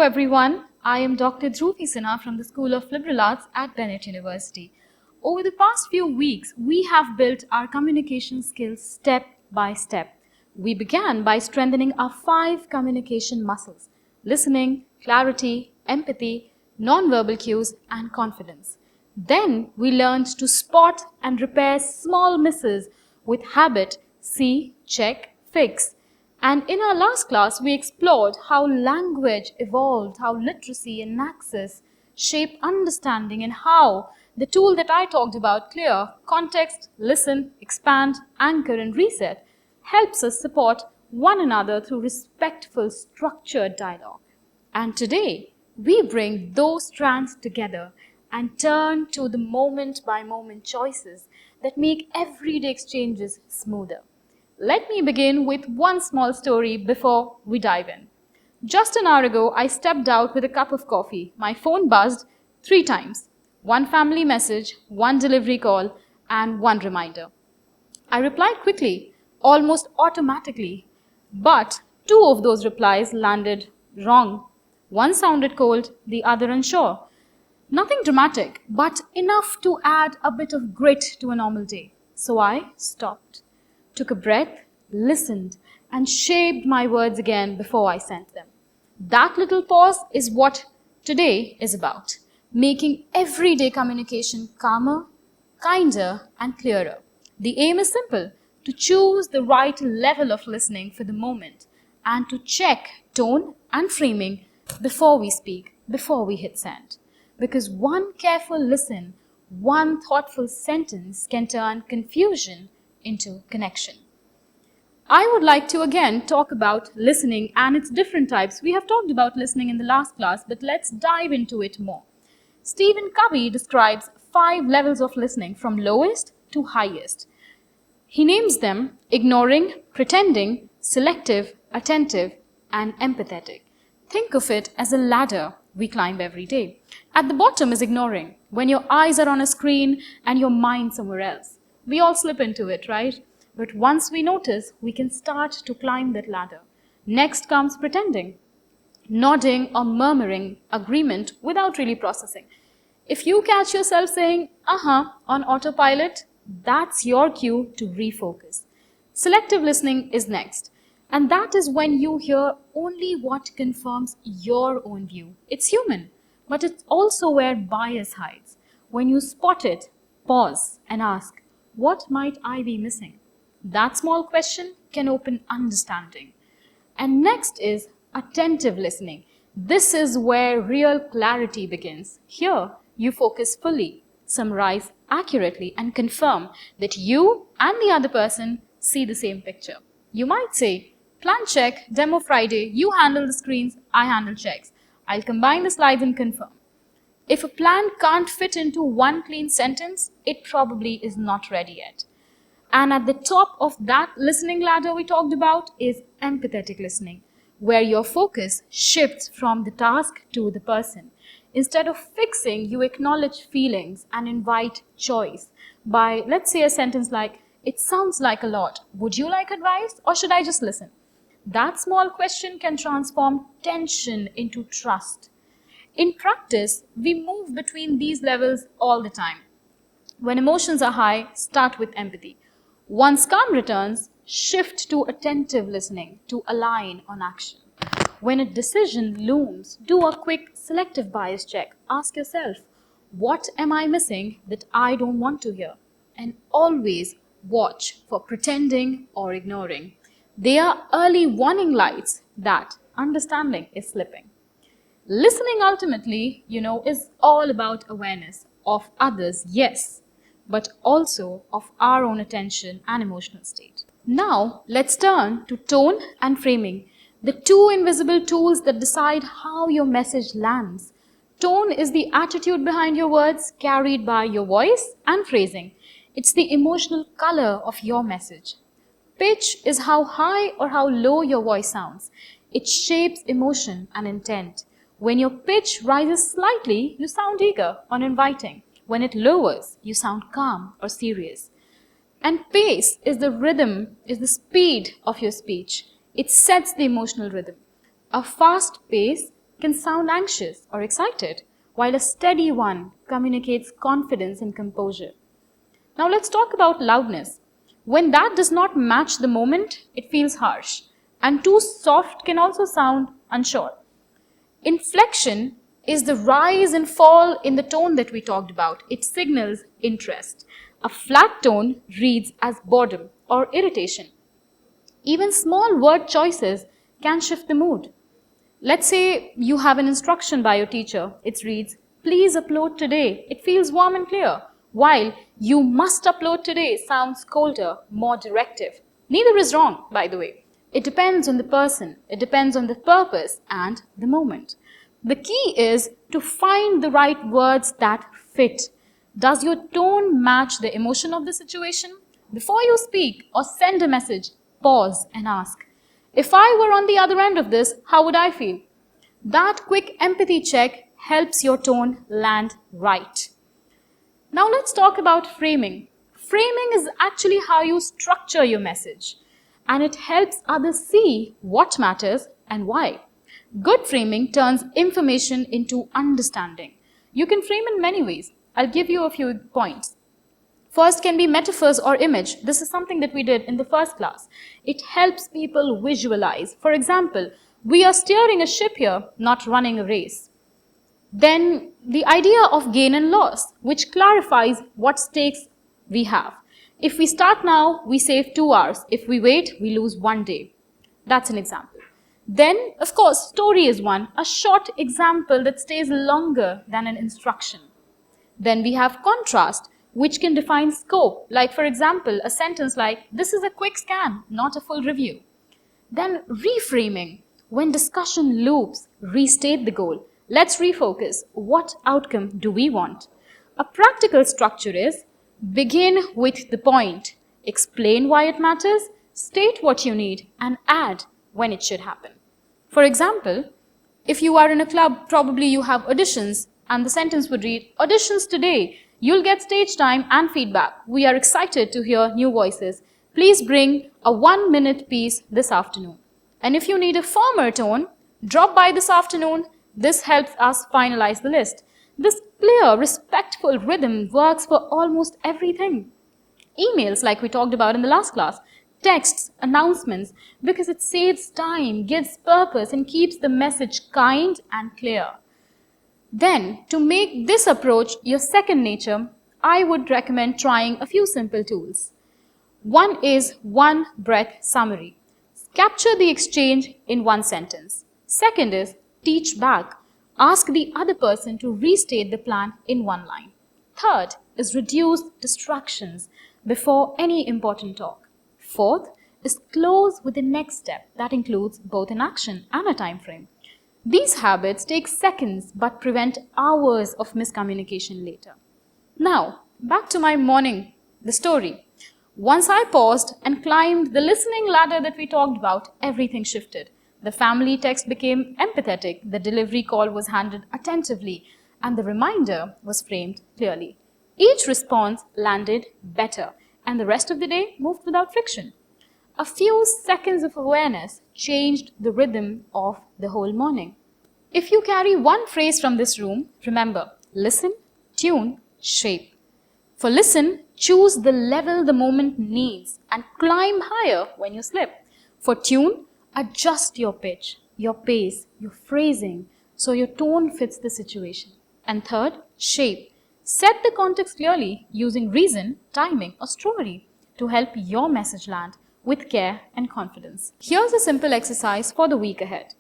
everyone. I am Dr. Dhruvi Sinha from the School of Liberal Arts at Bennett University. Over the past few weeks, we have built our communication skills step by step. We began by strengthening our 5 communication muscles: listening, clarity, empathy, non-verbal cues, and confidence. Then we learned to spot and repair small misses with habit, see, check, fix. And in our last class, we explored how language evolved, how literacy and access shape understanding, and how the tool that I talked about, CLEAR, context, listen, expand, anchor, and reset, helps us support one another through respectful, structured dialogue. And today, we bring those strands together and turn to the moment-by-moment choices that make everyday exchanges smoother. Let me begin with one small story before we dive in. Just an hour ago, I stepped out with a cup of coffee. My phone buzzed 3 times. One family message, one delivery call, and one reminder. I replied quickly, almost automatically, but 2 of those replies landed wrong. One sounded cold, the other unsure. Nothing dramatic, but enough to add a bit of grit to a normal day. So I stopped, took a breath, listened, and shaped my words again before I sent them. That little pause is what today is about, making everyday communication calmer, kinder, and clearer. The aim is simple: to choose the right level of listening for the moment and to check tone and framing before we speak, before we hit send. Because one careful listen, one thoughtful sentence can turn confusion into connection. I would like to again talk about listening and its different types. We have talked about listening in the last class, but let's dive into it more. Stephen Covey describes 5 levels of listening from lowest to highest. He names them ignoring, pretending, selective, attentive, and empathetic. Think of it as a ladder we climb every day. At the bottom is ignoring, when your eyes are on a screen and your mind somewhere else. We all slip into it, right? But once we notice, we can start to climb that ladder. Next comes pretending, nodding or murmuring agreement without really processing. If you catch yourself saying, on autopilot, that's your cue to refocus. Selective listening is next. And that is when you hear only what confirms your own view. It's human, but it's also where bias hides. When you spot it, pause and ask, what might I be missing? That small question can open understanding. And next is attentive listening. This is where real clarity begins. Here, you focus fully, summarize accurately, and confirm that you and the other person see the same picture. You might say, plan check, demo Friday, you handle the screens, I handle checks. I'll combine the slides and confirm. If a plan can't fit into one clean sentence, it probably is not ready yet. And at the top of that listening ladder we talked about is empathetic listening, where your focus shifts from the task to the person. Instead of fixing, you acknowledge feelings and invite choice by, let's say, a sentence like, it sounds like a lot. Would you like advice or should I just listen? That small question can transform tension into trust. In practice, we move between these levels all the time. When emotions are high, start with empathy. Once calm returns, shift to attentive listening to align on action. When a decision looms, do a quick selective bias check. Ask yourself, what am I missing that I don't want to hear? And always watch for pretending or ignoring. They are early warning lights that understanding is slipping. Listening ultimately, is all about awareness of others, yes, but also of our own attention and emotional state. Now, let's turn to tone and framing, the 2 invisible tools that decide how your message lands. Tone is the attitude behind your words carried by your voice and phrasing. It's the emotional color of your message. Pitch is how high or how low your voice sounds. It shapes emotion and intent. When your pitch rises slightly, you sound eager or inviting. When it lowers, you sound calm or serious. And pace is the rhythm, is the speed of your speech. It sets the emotional rhythm. A fast pace can sound anxious or excited, while a steady one communicates confidence and composure. Now let's talk about loudness. When that does not match the moment, it feels harsh, and too soft can also sound unsure. Inflection is the rise and fall in the tone that we talked about. It signals interest. A flat tone reads as boredom or irritation. Even small word choices can shift the mood. Let's say you have an instruction by your teacher. It reads, "Please upload today." It feels warm and clear, while "You must upload today" sounds colder, more directive. Neither is wrong, by the way. It depends on the person, it depends on the purpose and the moment. The key is to find the right words that fit. Does your tone match the emotion of the situation? Before you speak or send a message, pause and ask, if I were on the other end of this, how would I feel? That quick empathy check helps your tone land right. Now let's talk about framing. Framing is actually how you structure your message, and it helps others see what matters and why. Good framing turns information into understanding. You can frame in many ways. I'll give you a few points. First can be metaphors or image. This is something that we did in the first class. It helps people visualize. For example, we are steering a ship here, not running a race. Then the idea of gain and loss, which clarifies what stakes we have. If we start now, we save 2 hours. If we wait, we lose 1 day. That's an example. Then, of course, story is one, a short example that stays longer than an instruction. Then we have contrast, which can define scope. Like, for example, a sentence like, "This is a quick scan, not a full review." Then reframing, when discussion loops, restate the goal. Let's refocus. What outcome do we want? A practical structure is, begin with the point, explain why it matters, state what you need, and add when it should happen. For example, if you are in a club, probably you have auditions, and the sentence would read, "Auditions today. You'll get stage time and feedback. We are excited to hear new voices. Please bring a 1-minute piece this afternoon." And if you need a firmer tone, drop by this afternoon. This helps us finalize the list. This clear, respectful rhythm works for almost everything. Emails, like we talked about in the last class, texts, announcements, because it saves time, gives purpose, and keeps the message kind and clear. Then, to make this approach your second nature, I would recommend trying a few simple tools. One is one breath summary. Capture the exchange in one sentence. Second is teach back. Ask the other person to restate the plan in one line. Third is reduce distractions before any important talk. Fourth is close with the next step. That includes both an action and a time frame. These habits take seconds but prevent hours of miscommunication later. Now, back to my morning, the story. Once I paused and climbed the listening ladder that we talked about, everything shifted. The family text became empathetic, the delivery call was handled attentively, and the reminder was framed clearly. Each response landed better, and the rest of the day moved without friction. A few seconds of awareness changed the rhythm of the whole morning. If you carry one phrase from this room, remember, listen, tune, shape. For listen, choose the level the moment needs and climb higher when you slip. For tune, adjust your pitch, your pace, your phrasing, so your tone fits the situation. And third, shape. Set the context clearly using reason, timing, or story to help your message land with care and confidence. Here's a simple exercise for the week ahead.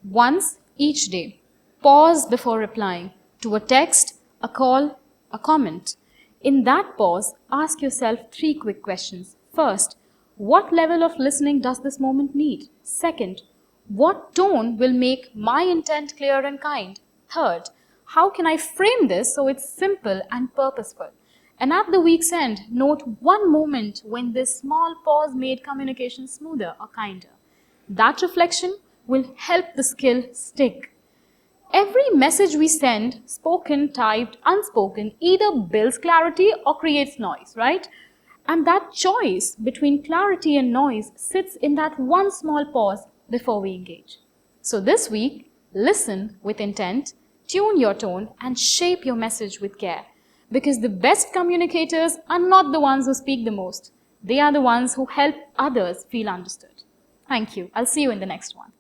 Once each day, pause before replying to a text, a call, a comment. In that pause, ask yourself 3 quick questions. First, what level of listening does this moment need? Second, what tone will make my intent clear and kind? Third, how can I frame this so it's simple and purposeful? And at the week's end, note one moment when this small pause made communication smoother or kinder. That reflection will help the skill stick. Every message we send, spoken, typed, unspoken, either builds clarity or creates noise, right? And that choice between clarity and noise sits in that one small pause before we engage. So this week, Listen with intent, tune your tone, and shape your message with care. Because the best communicators are not the ones who speak the most, they are the ones who help others feel understood. Thank you. I'll see you in the next one.